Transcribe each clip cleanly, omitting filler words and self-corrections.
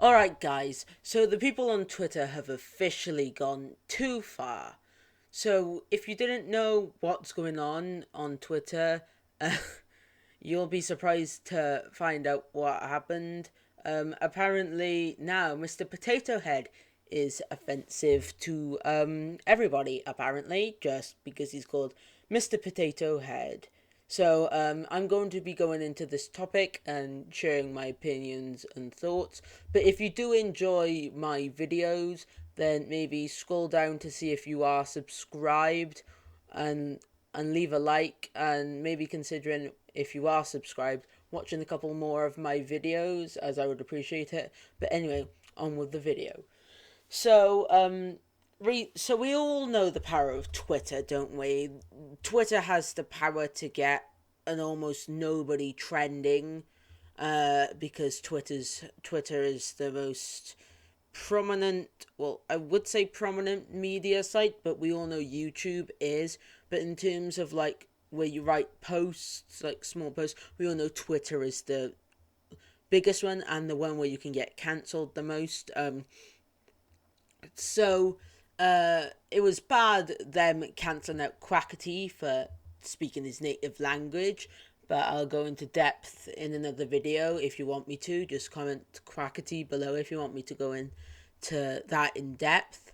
Alright, guys, so the people on Twitter have officially gone too far. So, if you didn't know what's going on Twitter, uh, you'll be surprised to find out what happened. Apparently, now Mr. Potato Head is offensive to everybody, apparently, just because he's called Mr. Potato Head. So, I'm going to be going into this topic and sharing my opinions and thoughts. But if you do enjoy my videos, then maybe scroll down to see if you are subscribed and leave a like, and maybe considering if you are subscribed watching a couple more of my videos, as I would appreciate it. But anyway, on with the video. So we all know the power of Twitter, don't we? Twitter has the power to get an almost nobody trending, because Twitter is the most prominent, well, I would say prominent media site, but we all know YouTube is. But in terms of like where you write posts, like small posts, we all know Twitter is the biggest one and the one where you can get cancelled the most. So it was bad them cancelling out Quackity for speaking his native language, but I'll go into depth in another video if you want me to. Just comment Quackity below if you want me to go into that in depth.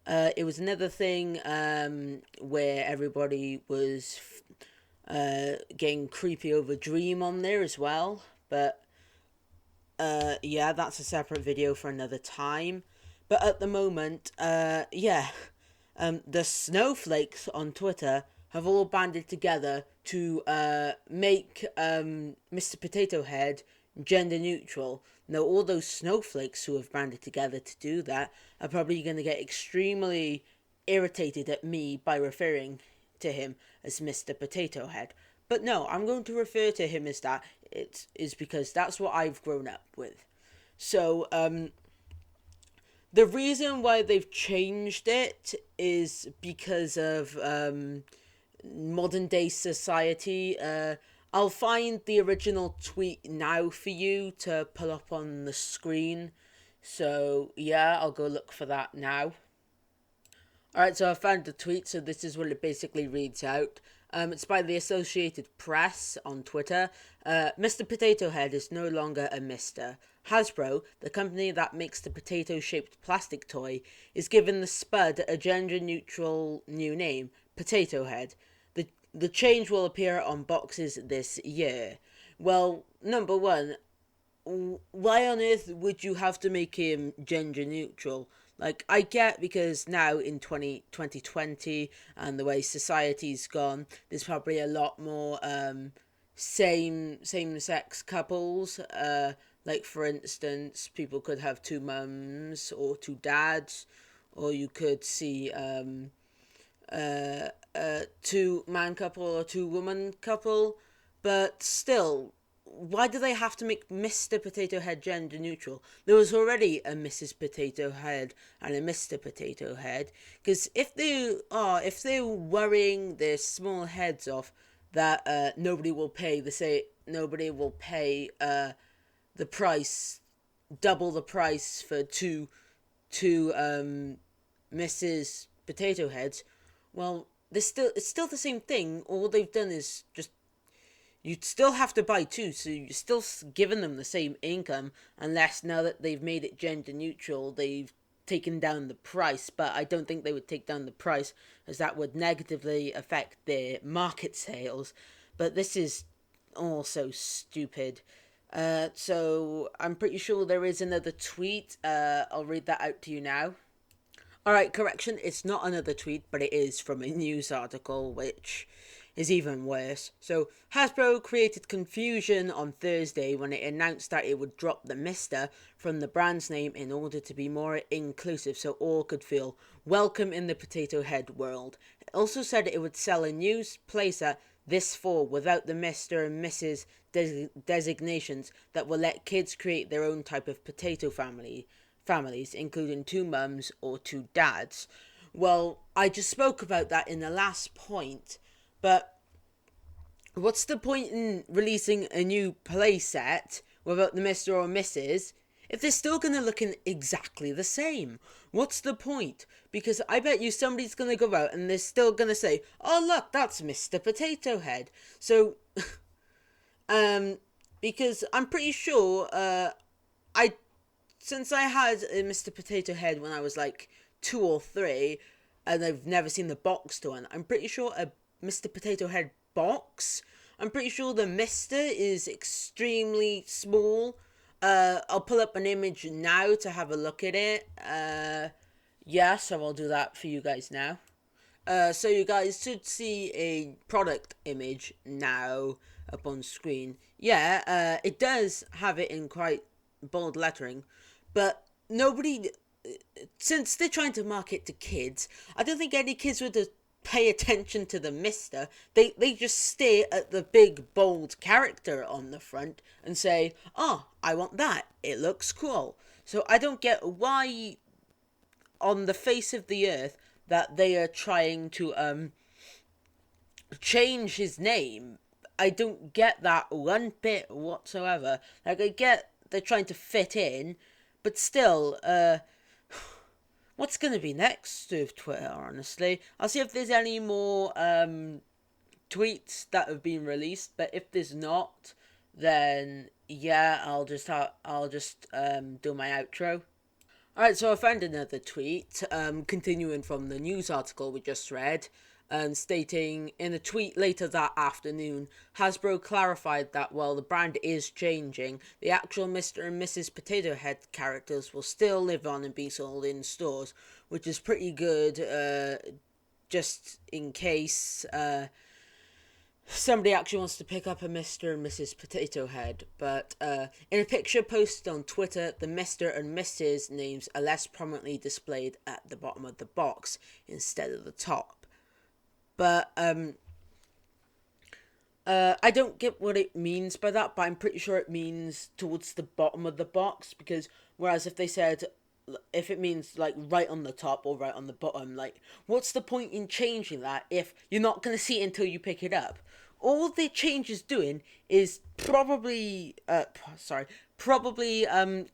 It was another thing where everybody was getting creepy over Dream on there as well, but yeah, that's a separate video for another time. But at the moment, the snowflakes on Twitter have all banded together to make Mr. Potato Head gender neutral. Now, all those snowflakes who have banded together to do that are probably going to get extremely irritated at me by referring to him as Mr. Potato Head. But no, I'm going to refer to him as that. It is because that's what I've grown up with. So, the reason why they've changed it is because of modern day society. I'll find the original tweet now for you to pull up on the screen. So, yeah, I'll go look for that now. Alright, so I found the tweet, so this is what it basically reads out. It's by the Associated Press on Twitter. Mr. Potato Head is no longer a Mr. Hasbro, the company that makes the potato-shaped plastic toy, is given the Spud a gender-neutral new name, Potato Head. The change will appear on boxes this year. Well, number one, why on earth would you have to make him gender neutral? Like, I get because now in 2020 and the way society's gone, there's probably a lot more same sex couples. Like, for instance, people could have two mums or two dads, or you could see two man couple or two woman couple. But still, why do they have to make Mr. Potato Head gender neutral? There was already a Mrs. Potato Head and a Mr. Potato Head. Because if they're worrying their small heads off that nobody will pay the price, double the price for two Mrs. Potato Heads. Well, it's still the same thing. All they've done is just, you'd still have to buy two, so you're still giving them the same income, unless now that they've made it gender neutral, they've taken down the price. But I don't think they would take down the price, as that would negatively affect their market sales. But this is also stupid. So I'm pretty sure there is another tweet. I'll read that out to you now. Alright, correction, it's not another tweet, but it is from a news article, which is even worse. So, Hasbro created confusion on Thursday when it announced that it would drop the Mr. from the brand's name in order to be more inclusive so all could feel welcome in the Potato Head world. It also said it would sell a new playset this fall without the Mr. and Mrs. designations that will let kids create their own type of potato families, including two mums or two dads. Well, I just spoke about that in the last point, but what's the point in releasing a new playset without the Mr. or Mrs. if they're still gonna look in exactly the same? What's the point? Because I bet you somebody's gonna go out and they're still gonna say, "Oh look, that's Mr. Potato Head." So, um, because I'm pretty sure, I since I had a Mr. Potato Head when I was like 2 or 3, and I've never seen the boxed one. I'm pretty sure a Mr. Potato Head box. I'm pretty sure the Mister is extremely small. I'll pull up an image now to have a look at it. Yeah, so I'll do that for you guys now. So you guys should see a product image now up on screen. Yeah, it does have it in quite bold lettering, but nobody, since they're trying to market to kids, I don't think any kids would pay attention to the Mister. They just stare at the big bold character on the front and say, "Oh, I want that. It looks cool." So I don't get why on the face of the earth that they are trying to change his name. I don't get that one bit whatsoever. Like, I get they're trying to fit in, but still, what's going to be next with Twitter, honestly? I'll see if there's any more tweets that have been released, but if there's not, then yeah, I'll just do my outro. Alright, so I found another tweet, continuing from the news article we just read, stating in a tweet later that afternoon, Hasbro clarified that while the brand is changing, the actual Mr. and Mrs. Potato Head characters will still live on and be sold in stores, which is pretty good, just in case, somebody actually wants to pick up a Mr. and Mrs. Potato Head, but in a picture posted on Twitter, the Mr. and Mrs. names are less prominently displayed at the bottom of the box instead of the top. But I don't get what it means by that, but I'm pretty sure it means towards the bottom of the box, because whereas if they said, if it means like right on the top or right on the bottom, like what's the point in changing that if you're not going to see it until you pick it up? All the change is doing is probably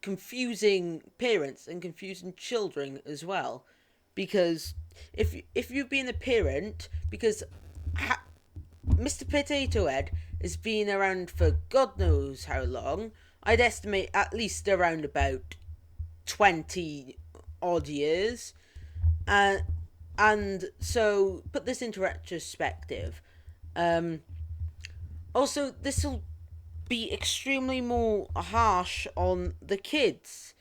confusing parents and confusing children as well, because if you've been a parent, because Mr. Potato Head has been around for God knows how long. I'd estimate at least around about 20 odd years. And so, put this into retrospective. Also, this will be extremely more harsh on the kids.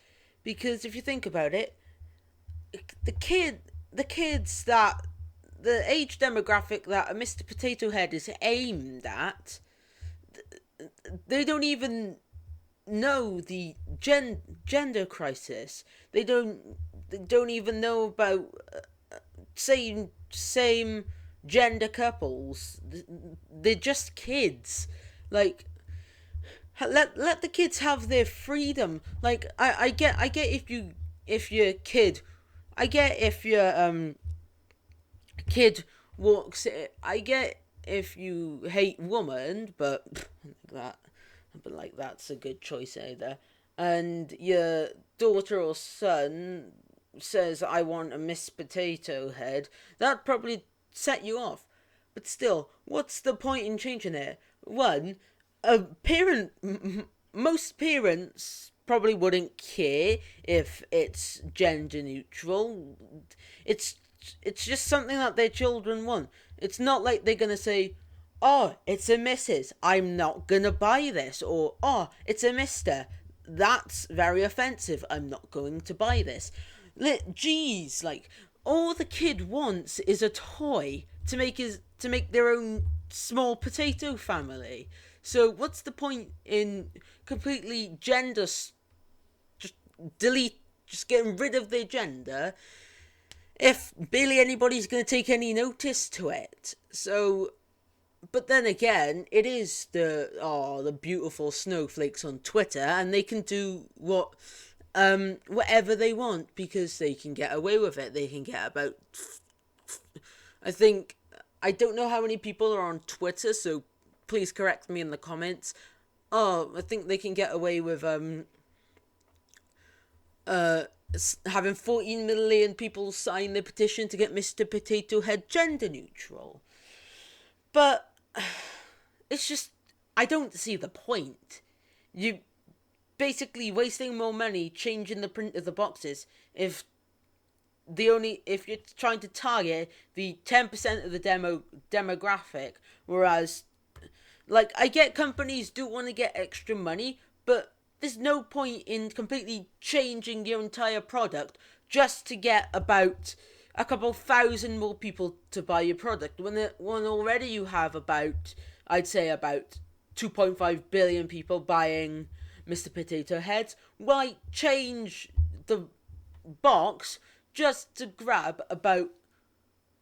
Because if you think about it, the kids that the age demographic that a Mr. Potato Head is aimed at, they don't even know the gender crisis. They don't even know about same gender couples. They're just kids. Like, let the kids have their freedom. Like, I get if you're a kid, I get if you're kid walks. I get if you hate woman, but that, like that's a good choice either. And your daughter or son says, "I want a Miss Potato Head." That probably set you off. But still, what's the point in changing it? One, a parent, most parents probably wouldn't care if it's gender neutral. It's it's just something that their children want. It's not like they're gonna say, "Oh, it's a Mrs. I'm not gonna buy this," or "Oh, it's a Mister. That's very offensive. I'm not going to buy this." Jeez, like all the kid wants is a toy to make their own small potato family. So what's the point in completely just delete, just getting rid of their gender if barely anybody's going to take any notice to it? So, but then again, it is the beautiful snowflakes on Twitter, and they can do whatever they want because they can get away with it. They can get about, I think, I don't know how many people are on Twitter, so please correct me in the comments. Oh, I think they can get away with having 14 million people sign the petition to get Mr. Potato Head gender neutral. But it's just, I don't see the point. You basically wasting more money changing the print of the boxes if you're trying to target the 10% of the demographic, whereas, like, I get companies do want to get extra money, but there's no point in completely changing your entire product just to get about a couple thousand more people to buy your product when already you have about, I'd say, about 2.5 billion people buying Mr. Potato Heads. Why change the box just to grab about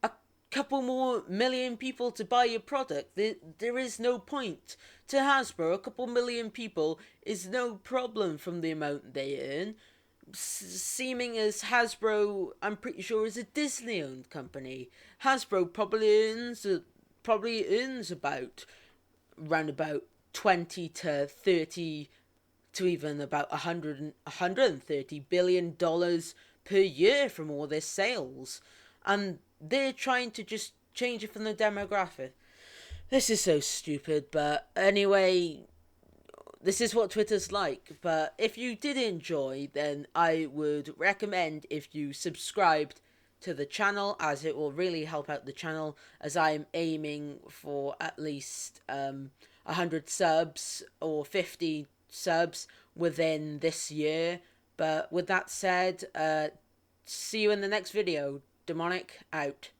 a couple more million people to buy your product? There is no point. To Hasbro, a couple million people is no problem from the amount they earn. Seeming as Hasbro, I'm pretty sure, is a Disney-owned company. Hasbro probably earns about around about 20 to 30 to even about 130 billion dollars per year from all their sales, and they're trying to just change it from the demographic. This is so stupid, but anyway, this is what Twitter's like. But if you did enjoy, then I would recommend if you subscribed to the channel, as it will really help out the channel, as I'm aiming for at least 100 subs or 50 subs within this year. But with that said, see you in the next video. Demonic out.